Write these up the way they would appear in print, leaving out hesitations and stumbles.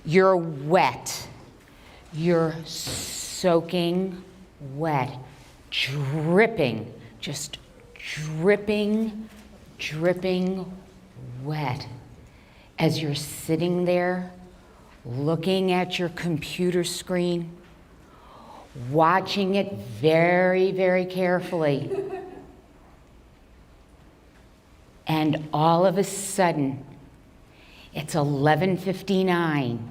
You're wet. You're soaking wet, dripping, just dripping, dripping wet. As you're sitting there, looking at your computer screen, watching it very, very carefully. And all of a sudden, it's 11:59.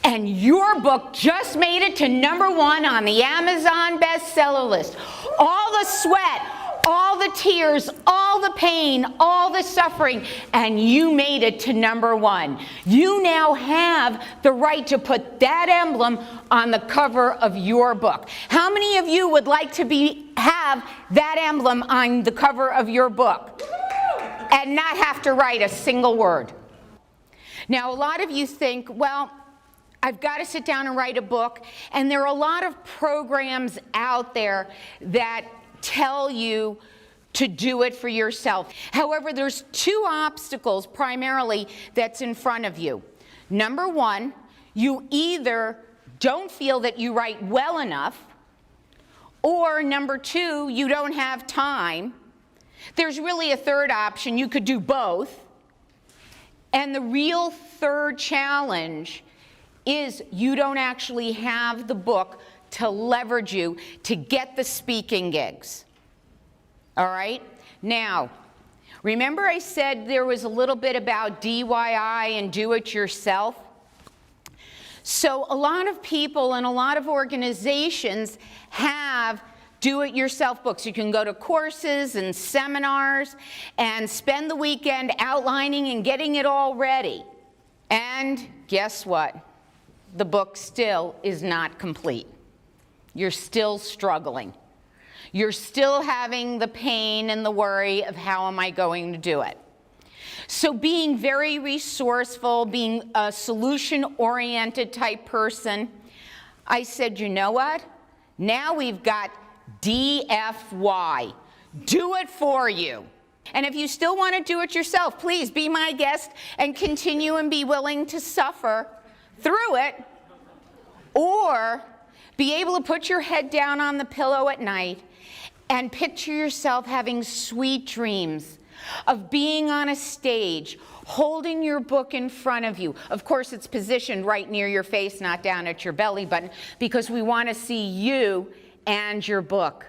And your book just made it to #1 on the Amazon bestseller list. All the sweat, all the tears, all the pain, all the suffering, and you made it to #1. You now have the right to put that emblem on the cover of your book. How many of you would like to have that emblem on the cover of your book and not have to write a single word? Now, a lot of you think, well, I've got to sit down and write a book, and there are a lot of programs out there that tell you to do it for yourself. However, there's two obstacles primarily that's in front of you. Number one, you either don't feel that you write well enough, or number two, you don't have time. There's really a third option. You could do both. And the real third challenge is you don't actually have the book to leverage you to get the speaking gigs. All right? Now, remember I said there was a little bit about DIY and do it yourself? So a lot of people and a lot of organizations have do-it-yourself books. You can go to courses and seminars and spend the weekend outlining and getting it all ready. And guess what? The book still is not complete. You're still struggling. You're still having the pain and the worry of how am I going to do it. So being very resourceful, being a solution-oriented type person, I said, you know what? Now we've got DFY, do it for you. And if you still want to do it yourself, please be my guest and continue and be willing to suffer through it, or be able to put your head down on the pillow at night and picture yourself having sweet dreams of being on a stage, holding your book in front of you. Of course, it's positioned right near your face, not down at your belly button, because we want to see you and your book.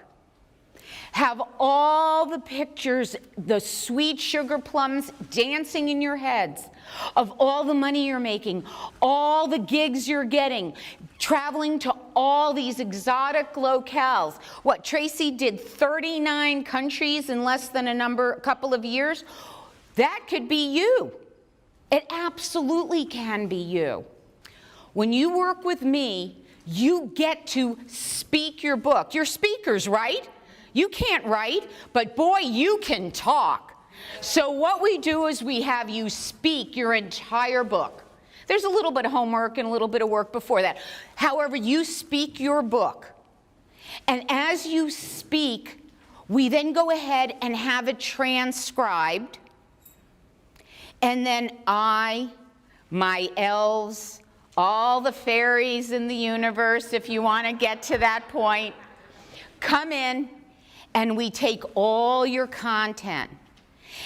Have all the pictures, the sweet sugar plums dancing in your heads of all the money you're making, all the gigs you're getting, traveling to all these exotic locales. What, Tracy did 39 countries in less than a couple of years? That could be you. It absolutely can be you. When you work with me, you get to speak your book. You're speakers, right? You can't write, but boy, you can talk. So what we do is we have you speak your entire book. There's a little bit of homework and a little bit of work before that. However, you speak your book. And as you speak, we then go ahead and have it transcribed. And then my elves, all the fairies in the universe, if you want to get to that point, come in and we take all your content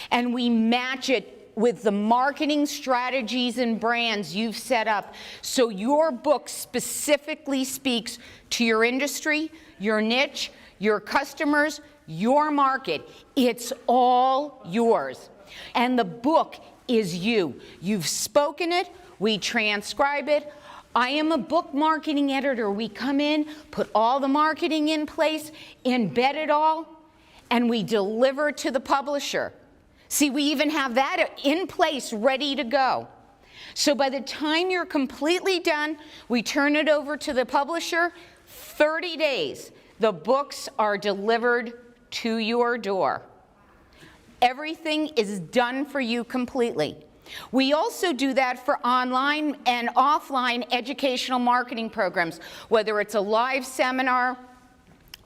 and we match it with the marketing strategies and brands you've set up so your book specifically speaks to your industry, your niche, your customers, your market. It's all yours. And the book is you. You've spoken it. We transcribe it. I am a book marketing editor. We come in, put all the marketing in place, embed it all, and we deliver to the publisher. See, we even have that in place, ready to go. So by the time you're completely done, we turn it over to the publisher. 30 days, the books are delivered to your door. Everything is done for you completely. We also do that for online and offline educational marketing programs, whether it's a live seminar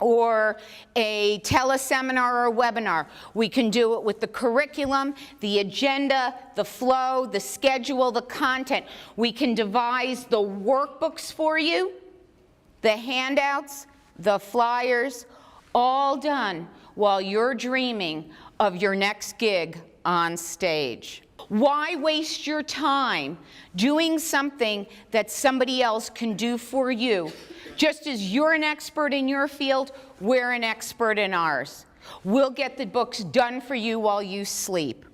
or a teleseminar or a webinar. We can do it with the curriculum, the agenda, the flow, the schedule, the content. We can devise the workbooks for you, the handouts, the flyers, all done while you're dreaming of your next gig on stage. Why waste your time doing something that somebody else can do for you? Just as you're an expert in your field, we're an expert in ours. We'll get the books done for you while you sleep.